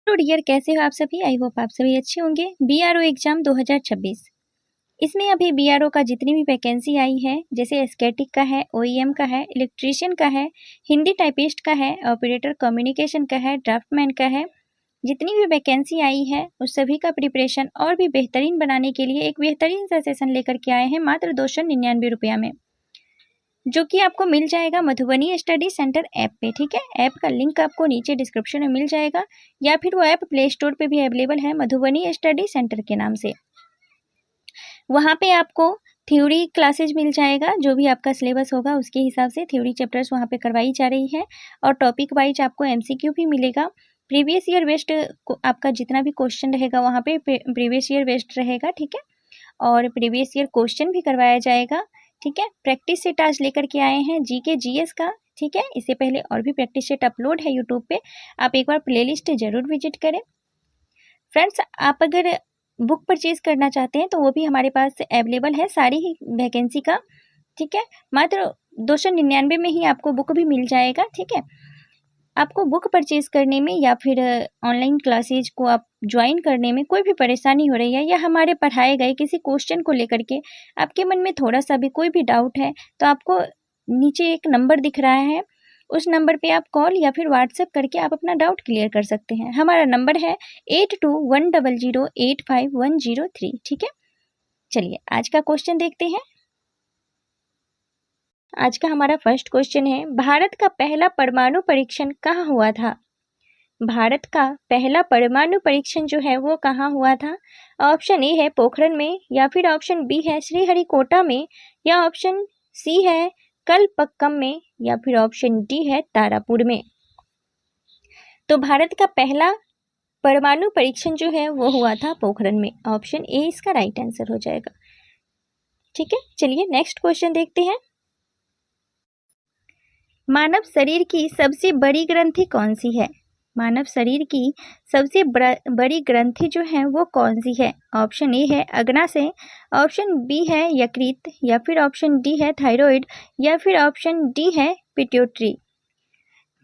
Hello dear, कैसे हो आप सभी। आई होप आप सभी अच्छे होंगे। बीआरओ एग्जाम 2026, इसमें अभी बीआरओ का जितनी भी वैकेंसी आई है, जैसे एस्थेटिक का है, ओईएम का है, इलेक्ट्रीशियन का है, हिंदी टाइपिस्ट का है, ऑपरेटर कम्युनिकेशन का है, ड्राफ्टमैन का है, जितनी भी वैकेंसी आई है उस सभी का प्रिपरेशन और भी बेहतरीन बनाने के लिए एक बेहतरीन सा सेशन लेकर के आए हैं मात्र 299 रुपया में, जो कि आपको मिल जाएगा मधुबनी स्टडी सेंटर ऐप पे। ठीक है, ऐप का लिंक आपको नीचे डिस्क्रिप्शन में मिल जाएगा, या फिर वो ऐप प्ले स्टोर पे भी अवेलेबल है मधुबनी स्टडी सेंटर के नाम से। वहाँ पे आपको थ्योरी क्लासेज मिल जाएगा, जो भी आपका सिलेबस होगा उसके हिसाब से थ्योरी चैप्टर्स वहाँ पे करवाई जा रही है, और टॉपिक वाइज आपको एमसीक्यू भी मिलेगा। प्रीवियस ईयर बेस्ड आपका जितना भी क्वेश्चन रहेगा वहाँ पे प्रीवियस ईयर बेस्ड रहेगा। ठीक है, और प्रीवियस ईयर क्वेश्चन भी करवाया जाएगा। ठीक है, प्रैक्टिस सेट आज लेकर के आए हैं जीके जीएस का। ठीक है, इससे पहले और भी प्रैक्टिस सेट अपलोड है यूट्यूब पे, आप एक बार प्लेलिस्ट जरूर विजिट करें। फ्रेंड्स, आप अगर बुक परचेज करना चाहते हैं तो वो भी हमारे पास अवेलेबल है सारी ही वैकेंसी का। ठीक है, मात्र 299 में ही आपको बुक भी मिल जाएगा। ठीक है, आपको बुक परचेज करने में या फिर ऑनलाइन क्लासेज को आप ज्वाइन करने में कोई भी परेशानी हो रही है, या हमारे पढ़ाए गए किसी क्वेश्चन को लेकर के आपके मन में थोड़ा सा भी कोई भी डाउट है, तो आपको नीचे एक नंबर दिख रहा है, उस नंबर पे आप कॉल या फिर व्हाट्सएप करके आप अपना डाउट क्लियर कर सकते हैं। हमारा नंबर है 8210085103। ठीक है, चलिए आज का क्वेश्चन देखते हैं। आज का हमारा फर्स्ट क्वेश्चन है, भारत का पहला परमाणु परीक्षण कहाँ हुआ था। भारत का पहला परमाणु परीक्षण जो है वो कहाँ हुआ था। ऑप्शन ए है पोखरण में, या फिर ऑप्शन बी है श्रीहरिकोटा में, या ऑप्शन सी है कलपक्कम में, या फिर ऑप्शन डी है तारापुर में। तो भारत का पहला परमाणु परीक्षण जो है वो हुआ था पोखरण में। ऑप्शन ए इसका राइट आंसर हो जाएगा। ठीक है, चलिए नेक्स्ट क्वेश्चन देखते हैं। मानव शरीर की सबसे बड़ी ग्रंथि कौन सी है। मानव शरीर की सबसे बड़ी ग्रंथि जो है वो कौन सी है। ऑप्शन ए है अग्नाशय, ऑप्शन बी है यकृत, या फिर ऑप्शन डी है थायराइड, या फिर ऑप्शन डी है पिट्यूटरी।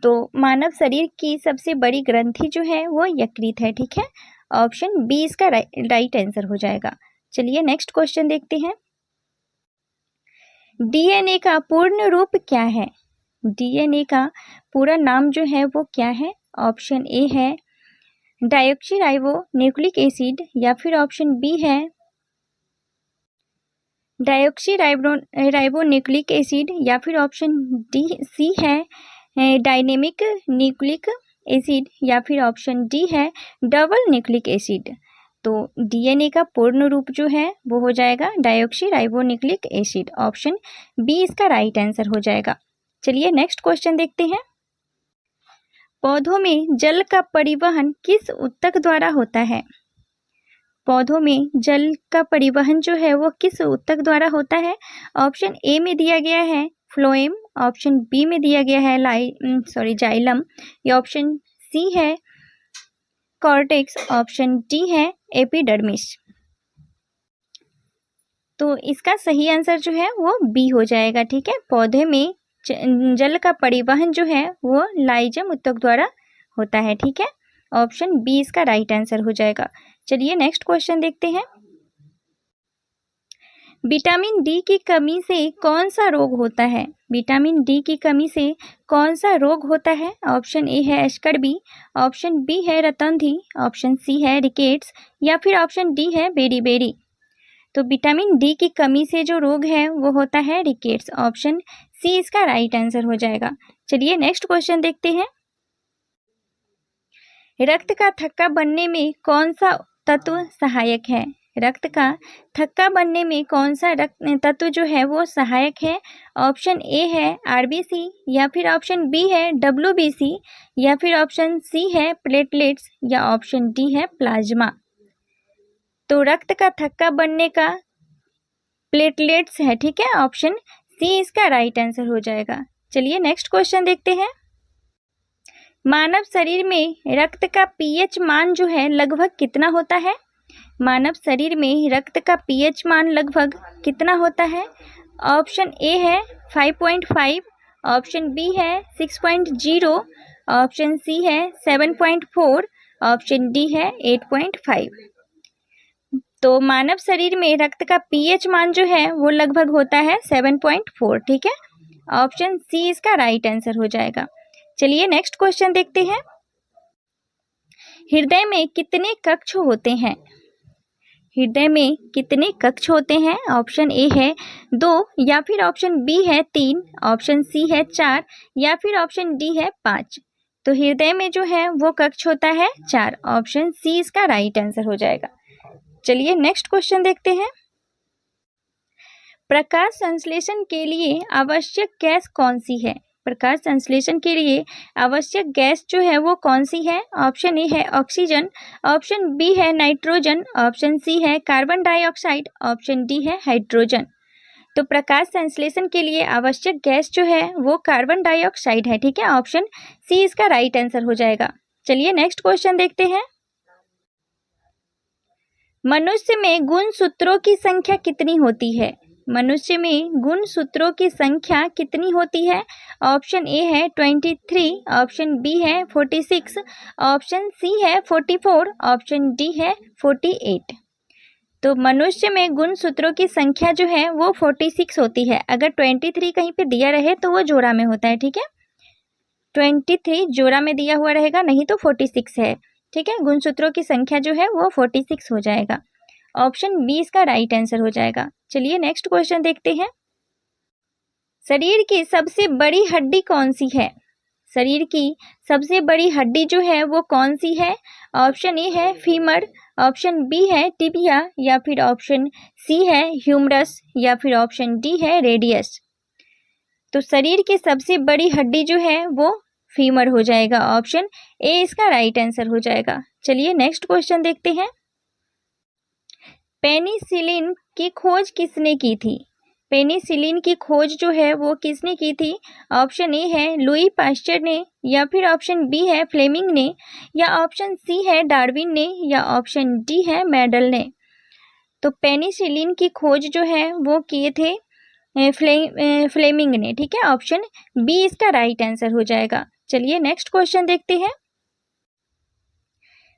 तो मानव शरीर की सबसे बड़ी ग्रंथि जो है वो यकृत है। ठीक है, ऑप्शन बी इसका राइट आंसर हो जाएगा। चलिए नेक्स्ट क्वेश्चन देखते हैं। डीएनए का पूर्ण रूप क्या है। डीएनए का पूरा नाम जो है वो क्या है। ऑप्शन ए है डायोक्सीराइबो न्यूक्लिक एसिड, या फिर ऑप्शन बी है डायोक्सीराइबो न्यूक्लिक एसिड, या फिर ऑप्शन डी सी है डायनेमिक न्यूक्लिक एसिड, या फिर ऑप्शन डी है डबल न्यूक्लिक एसिड। तो डीएनए का पूर्ण रूप जो है वो हो जाएगा डायोक्सीराइबो न्यूक्लिक एसिड। ऑप्शन बी इसका राइट आंसर हो जाएगा। चलिए नेक्स्ट क्वेश्चन देखते हैं। पौधों में जल का परिवहन किस ऊतक द्वारा होता है। पौधों में जल का परिवहन जो है वो किस ऊतक द्वारा होता है। ऑप्शन ए में दिया गया है फ्लोएम, ऑप्शन बी में दिया गया है जाइलम, या ऑप्शन सी है कॉर्टेक्स, ऑप्शन डी है एपिडर्मिस। तो इसका सही आंसर जो है वो बी हो जाएगा। ठीक है, पौधे में जल का परिवहन जो है वो लाइजम ऊतक द्वारा होता है। ठीक है, ऑप्शन बी इसका राइट आंसर हो जाएगा। चलिए नेक्स्ट क्वेश्चन देखते हैं। विटामिन डी की कमी से कौन सा रोग होता है। विटामिन डी की कमी से कौन सा रोग होता है। ऑप्शन ए है एस्कर्बी, ऑप्शन बी है रतौंधी, ऑप्शन सी है रिकेट्स, या फिर ऑप्शन डी है बेरी। तो विटामिन डी की कमी से जो रोग है वो होता है रिकेट्स। ऑप्शन सी इसका राइट आंसर हो जाएगा। चलिए नेक्स्ट क्वेश्चन देखते हैं। रक्त का थक्का बनने में कौन सा तत्व सहायक है। रक्त का थक्का बनने में कौन सा तत्व जो है वो सहायक है। ऑप्शन ए है आरबीसी, या फिर ऑप्शन बी है डब्ल्यूबीसी, या फिर ऑप्शन सी है प्लेटलेट्स, या ऑप्शन डी है प्लाज्मा। तो रक्त का थक्का बनने का प्लेटलेट्स है। ठीक है, ऑप्शन सी इसका राइट आंसर हो जाएगा। चलिए नेक्स्ट क्वेश्चन देखते हैं। मानव शरीर में रक्त का पीएच मान जो है लगभग कितना होता है। मानव शरीर में रक्त का पीएच मान लगभग कितना होता है। ऑप्शन ए है 5.5, ऑप्शन बी है 6.0, ऑप्शन सी है 7.4, ऑप्शन डी है 8.5। तो मानव शरीर में रक्त का पीएच मान जो है वो लगभग होता है 7.4। ठीक है, ऑप्शन सी इसका राइट आंसर हो जाएगा। चलिए नेक्स्ट क्वेश्चन देखते हैं। हृदय में कितने कक्ष होते हैं? हृदय में कितने कक्ष होते हैं? ऑप्शन ए है 2, या फिर ऑप्शन बी है 3, ऑप्शन सी है 4, या फिर ऑप्शन डी है 5। तो हृदय में जो है वो कक्ष होता है 4, ऑप्शन सी इसका राइट आंसर हो जाएगा। चलिए नेक्स्ट क्वेश्चन देखते हैं। प्रकाश संश्लेषण के लिए आवश्यक गैस कौन सी है? प्रकाश संश्लेषण के लिए आवश्यक गैस जो है वो कौन सी है? ऑप्शन ए है ऑक्सीजन, ऑप्शन बी है नाइट्रोजन, ऑप्शन सी है कार्बन डाइऑक्साइड, ऑप्शन डी है हाइड्रोजन। तो प्रकाश संश्लेषण के लिए आवश्यक गैस जो है वो कार्बन डाइऑक्साइड है। ठीक है, ऑप्शन सी इसका राइट आंसर हो जाएगा। चलिए नेक्स्ट क्वेश्चन देखते हैं। मनुष्य में गुणसूत्रों की संख्या कितनी होती है? मनुष्य में गुणसूत्रों की संख्या कितनी होती है? ऑप्शन ए है 23, ऑप्शन बी है 46, ऑप्शन सी है 44, ऑप्शन डी है 48। तो मनुष्य में गुणसूत्रों की संख्या जो है वो 46 होती है। अगर 23 कहीं पे दिया रहे तो वो जोड़ा में होता है। ठीक है, 23 जोड़ा में दिया हुआ रहेगा, नहीं तो 46 है। ठीक है, गुणसूत्रों की संख्या जो है वो 46 हो जाएगा। ऑप्शन बी इसका राइट आंसर हो जाएगा। चलिए नेक्स्ट क्वेश्चन देखते हैं। शरीर की सबसे बड़ी हड्डी कौन सी है? शरीर की सबसे बड़ी हड्डी जो है वो कौन सी है? ऑप्शन ए है फीमर, ऑप्शन बी है टिबिया, या फिर ऑप्शन सी है ह्यूमरस, या फिर ऑप्शन डी है रेडियस। तो शरीर की सबसे बड़ी हड्डी जो है वो फीमर हो जाएगा, ऑप्शन ए इसका राइट आंसर हो जाएगा। चलिए नेक्स्ट क्वेश्चन देखते हैं। पेनिसिलिन की खोज किसने की थी? पेनिसिलिन की खोज जो है वो किसने की थी? ऑप्शन ए है लुई पास्चर ने, या फिर ऑप्शन बी है फ्लेमिंग ने, या ऑप्शन सी है डार्विन ने, या ऑप्शन डी है मेंडल ने। तो पेनिसिलिन की खोज जो है वो किए थे फ्लेमिंग ने। ठीक है, ऑप्शन बी इसका राइट आंसर हो जाएगा। चलिए नेक्स्ट क्वेश्चन देखते हैं।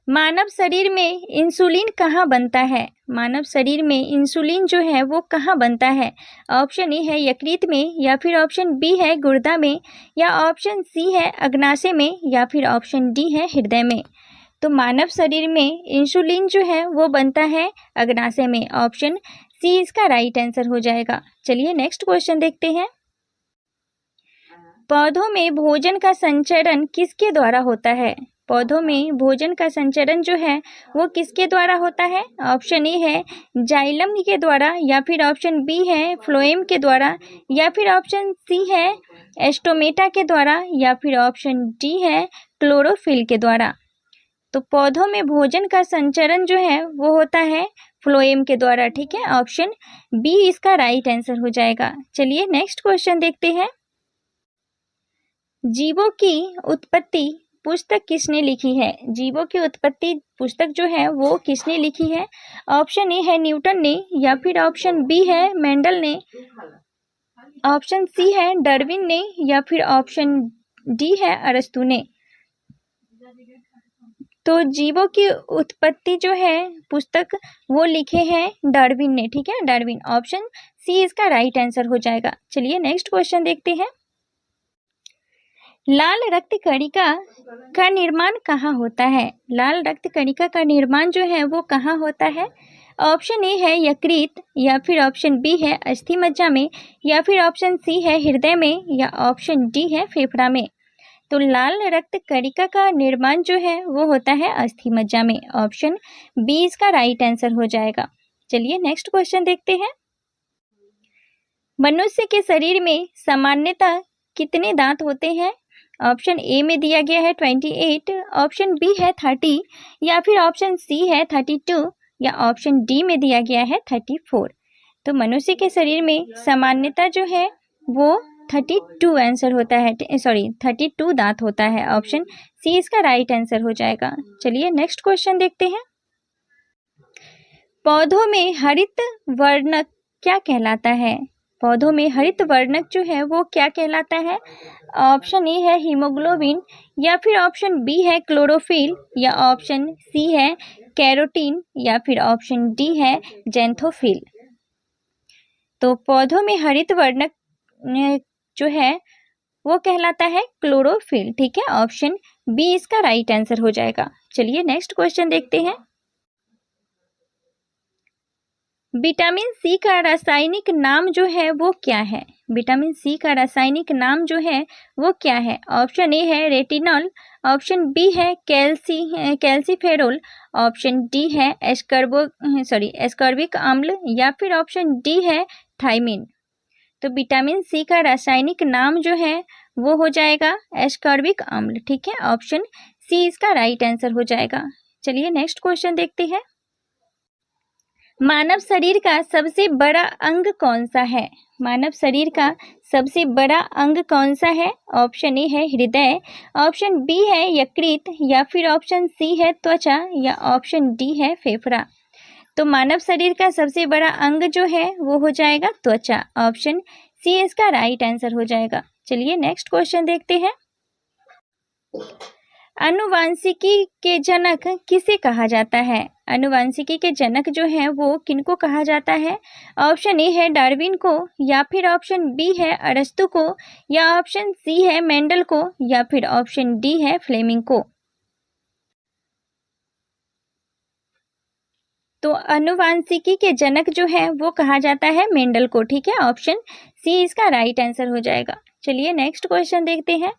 मानव शरीर में इंसुलिन कहाँ बनता है? मानव शरीर में इंसुलिन जो है वो कहाँ बनता है? ऑप्शन ए है यकृत में, या फिर ऑप्शन बी है गुर्दा में, या ऑप्शन सी है अग्नाशय में, या फिर ऑप्शन डी है हृदय में। तो मानव शरीर में इंसुलिन जो है वो बनता है अग्नाशय में, ऑप्शन सी इसका राइट आंसर हो जाएगा। चलिए नेक्स्ट क्वेश्चन देखते हैं। पौधों में भोजन का संचरण किसके द्वारा होता है? पौधों में भोजन का संचरण जो है वो किसके द्वारा होता है? ऑप्शन ए है जाइलम के द्वारा, या फिर ऑप्शन बी है फ्लोएम के द्वारा, या फिर ऑप्शन सी है एस्टोमेटा के द्वारा, या फिर ऑप्शन डी है क्लोरोफिल के द्वारा। तो पौधों में भोजन का संचरण जो है वो होता है फ्लोएम के द्वारा। ठीक है, ऑप्शन बी इसका राइट आंसर हो जाएगा। चलिए नेक्स्ट क्वेश्चन देखते हैं। जीवों की उत्पत्ति पुस्तक किसने लिखी है? जीवों की उत्पत्ति पुस्तक जो है वो किसने लिखी है? ऑप्शन ए है न्यूटन ने, या फिर ऑप्शन बी है मेंडल ने, ऑप्शन सी है डार्विन ने, या फिर ऑप्शन डी है अरस्तु ने। तो जीवों की उत्पत्ति जो है पुस्तक वो लिखे हैं डार्विन ने। ठीक है, डार्विन, ऑप्शन सी इसका राइट आंसर हो जाएगा। चलिए नेक्स्ट क्वेश्चन देखते हैं। लाल रक्त कणिका का निर्माण कहाँ होता है? लाल रक्त कणिका का निर्माण जो है वो कहाँ होता है? ऑप्शन ए है यकृत, या फिर ऑप्शन बी है अस्थि मज्जा में, या फिर ऑप्शन सी है हृदय में, या ऑप्शन डी है फेफड़ा में। तो लाल रक्त कणिका का निर्माण जो है वो होता है अस्थि मज्जा में, ऑप्शन बी इसका राइट आंसर हो जाएगा। चलिए नेक्स्ट क्वेश्चन देखते हैं। मनुष्य के शरीर में सामान्यतः कितने दांत होते हैं? ऑप्शन ए में दिया गया है 28, ऑप्शन बी है 30, या फिर ऑप्शन सी है 32, या ऑप्शन डी में दिया गया है 34। तो मनुष्य के शरीर में सामान्यतः जो है वो 32 आंसर होता है, 32 दांत होता है, ऑप्शन सी इसका राइट आंसर हो जाएगा। चलिए नेक्स्ट क्वेश्चन देखते हैं। पौधों में हरित वर्णक क्या कहलाता है? पौधों में हरित वर्णक जो है वो क्या कहलाता है? ऑप्शन ए है हीमोग्लोबिन, या फिर ऑप्शन बी है क्लोरोफिल, या ऑप्शन सी है कैरोटीन, या फिर ऑप्शन डी है जेंथोफिल। तो पौधों में हरित वर्णक जो है वो कहलाता है क्लोरोफिल। ठीक है, ऑप्शन बी इसका राइट आंसर हो जाएगा। चलिए नेक्स्ट क्वेश्चन देखते हैं। विटामिन सी का रासायनिक नाम जो है वो क्या है? विटामिन सी का रासायनिक नाम जो है वो क्या है? ऑप्शन ए है रेटिनॉल, ऑप्शन बी है कैल्सीफेरोल, ऑप्शन डी है एस्कॉर्बिक अम्ल, या फिर ऑप्शन डी है थायमिन। तो विटामिन सी का रासायनिक नाम जो है वो हो जाएगा एस्कॉर्बिक अम्ल। ठीक है, ऑप्शन सी इसका राइट आंसर हो जाएगा। चलिए नेक्स्ट क्वेश्चन देखते हैं। मानव शरीर का सबसे बड़ा अंग कौन सा है? मानव शरीर का सबसे बड़ा अंग कौन सा है? ऑप्शन ए है हृदय, ऑप्शन बी है यकृत, या फिर ऑप्शन सी है त्वचा, या ऑप्शन डी है फेफड़ा। तो मानव शरीर का सबसे बड़ा अंग जो है वो हो जाएगा त्वचा। ऑप्शन सी इसका राइट आंसर हो जाएगा। चलिए नेक्स्ट क्वेश्चन देखते हैं। आनुवांशिकी के जनक किसे कहा जाता है? आनुवांशिकी के जनक जो है वो किनको कहा जाता है? ऑप्शन ए है डार्विन को, या फिर ऑप्शन बी है अरस्तु को, या ऑप्शन सी है मेंडल को, या फिर ऑप्शन डी है फ्लेमिंग को। तो आनुवांशिकी के जनक जो है वो कहा जाता है मेंडल को। ठीक है, ऑप्शन सी इसका राइट आंसर हो जाएगा। चलिए नेक्स्ट क्वेश्चन देखते हैं।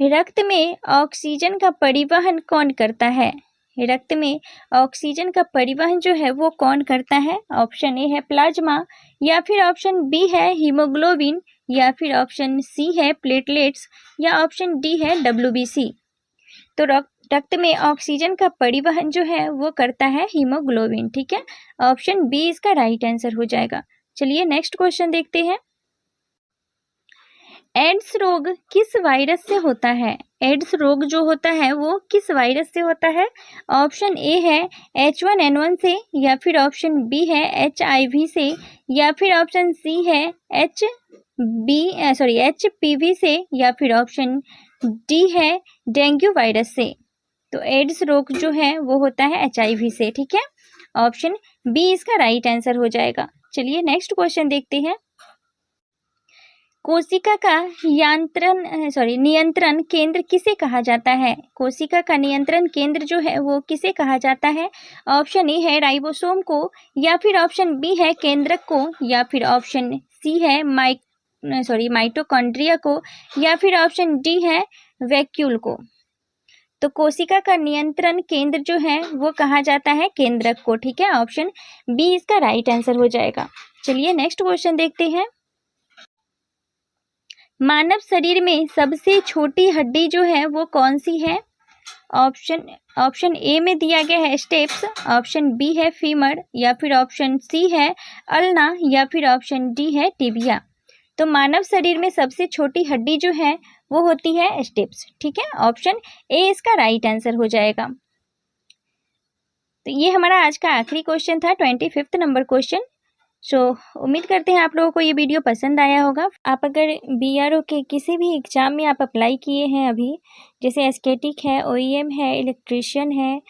रक्त में ऑक्सीजन का परिवहन कौन करता है? रक्त में ऑक्सीजन का परिवहन जो है वो कौन करता है? ऑप्शन ए है प्लाज्मा, या फिर ऑप्शन बी है हीमोग्लोबिन, या फिर ऑप्शन सी है प्लेटलेट्स, या ऑप्शन डी है WBC। तो रक्त में ऑक्सीजन का परिवहन जो है वो करता है हीमोग्लोबिन। ठीक है, ऑप्शन बी इसका राइट आंसर हो जाएगा। चलिए नेक्स्ट क्वेश्चन देखते हैं। एड्स रोग किस वायरस से होता है? एड्स रोग जो होता है वो किस वायरस से होता है? ऑप्शन ए है H1N1 से, या फिर ऑप्शन बी है HIV से, या फिर ऑप्शन सी है HPV से, या फिर ऑप्शन डी है डेंगू वायरस से। तो एड्स रोग जो है वो होता है HIV से। ठीक है, ऑप्शन बी इसका राइट आंसर हो जाएगा। चलिए नेक्स्ट क्वेश्चन देखते हैं। कोशिका का नियंत्रण केंद्र किसे कहा जाता है? कोशिका का नियंत्रण केंद्र जो है वो किसे कहा जाता है? ऑप्शन ए है राइबोसोम को, या फिर ऑप्शन बी है केंद्रक को, या फिर ऑप्शन सी है माइटोकॉन्ड्रिया को, या फिर ऑप्शन डी है वैक्यूल को। तो कोशिका का नियंत्रण केंद्र जो है वो कहा जाता है केंद्रक को। ठीक है, ऑप्शन बी इसका राइट आंसर हो जाएगा। चलिए नेक्स्ट क्वेश्चन देखते हैं। मानव शरीर में सबसे छोटी हड्डी जो है वो कौन सी है? ऑप्शन ए में दिया गया है स्टेप्स, ऑप्शन बी है फीमर, या फिर ऑप्शन सी है अल्ना, या फिर ऑप्शन डी है टिबिया। तो मानव शरीर में सबसे छोटी हड्डी जो है वो होती है स्टेप्स। ठीक है, ऑप्शन ए इसका राइट आंसर हो जाएगा। तो ये हमारा आज का आखिरी क्वेश्चन था, 25वां नंबर क्वेश्चन। उम्मीद करते हैं आप लोगों को ये वीडियो पसंद आया होगा। आप अगर BRO के किसी भी एग्ज़ाम में आप अप्लाई किए हैं अभी, जैसे एस्केटिक है, OEM है, इलेक्ट्रीशियन है,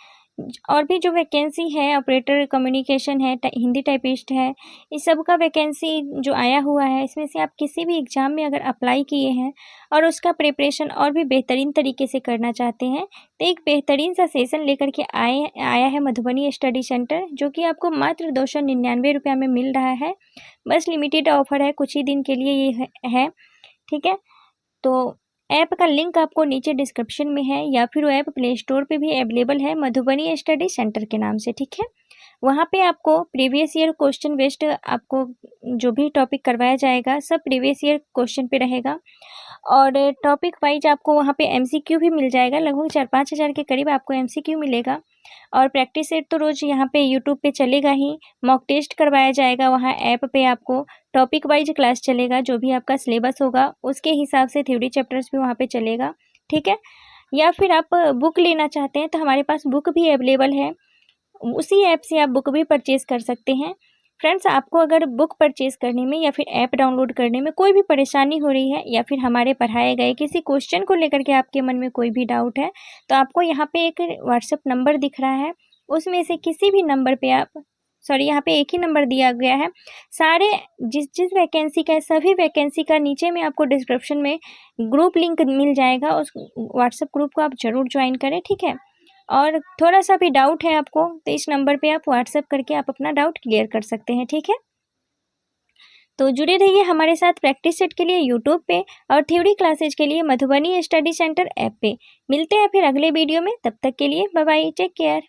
और भी जो वैकेंसी है, ऑपरेटर कम्युनिकेशन है, हिंदी टाइपिस्ट है, इस सब का वैकेंसी जो आया हुआ है, इसमें से आप किसी भी एग्ज़ाम में अगर अप्लाई किए हैं और उसका प्रिपरेशन और भी बेहतरीन तरीके से करना चाहते हैं, तो एक बेहतरीन सा सेशन लेकर के आया है मधुबनी स्टडी सेंटर, जो कि आपको मात्र 299 रुपये में मिल रहा है। बस लिमिटेड ऑफर है, कुछ ही दिन के लिए ये है। ठीक है, तो ऐप का लिंक आपको नीचे डिस्क्रिप्शन में है, या फिर वो ऐप प्ले स्टोर पे भी अवेलेबल है मधुबनी स्टडी सेंटर के नाम से। ठीक है, वहाँ पे आपको प्रीवियस ईयर क्वेश्चन बेस्ड आपको जो भी टॉपिक करवाया जाएगा सब प्रीवियस ईयर क्वेश्चन पे रहेगा, और टॉपिक वाइज आपको वहाँ पे MCQ भी मिल जाएगा। लगभग 4-5 हज़ार के करीब आपको MCQ मिलेगा, और प्रैक्टिस सेट तो रोज़ यहाँ पे यूट्यूब पे चलेगा ही। मॉक टेस्ट करवाया जाएगा वहाँ ऐप पे, आपको टॉपिक वाइज क्लास चलेगा, जो भी आपका सिलेबस होगा उसके हिसाब से थ्योरी चैप्टर्स भी वहाँ पे चलेगा। ठीक है, या फिर आप बुक लेना चाहते हैं तो हमारे पास बुक भी अवेलेबल है, उसी ऐप से आप बुक भी परचेज़ कर सकते हैं। फ्रेंड्स, आपको अगर बुक परचेज़ करने में या फिर ऐप डाउनलोड करने में कोई भी परेशानी हो रही है या फिर हमारे पढ़ाए गए किसी क्वेश्चन को लेकर के आपके मन में कोई भी डाउट है, तो आपको यहाँ पे एक व्हाट्सएप नंबर दिख रहा है, उसमें से किसी भी नंबर पे आप यहाँ पे एक ही नंबर दिया गया है। सारे जिस जिस वैकेंसी का है, सभी वैकेंसी का नीचे में आपको डिस्क्रिप्शन में ग्रुप लिंक मिल जाएगा। उस व्हाट्सएप ग्रुप को आप ज़रूर ज्वाइन करें, ठीक है। और थोड़ा सा भी डाउट है आपको तो इस नंबर पे आप व्हाट्सएप करके आप अपना डाउट क्लियर कर सकते हैं, ठीक है। तो जुड़े रहिए हमारे साथ प्रैक्टिस सेट के लिए यूट्यूब पे और थ्योरी क्लासेज के लिए मधुबनी स्टडी सेंटर ऐप पे। मिलते हैं फिर अगले वीडियो में, तब तक के लिए बाय बाय, टेक केयर।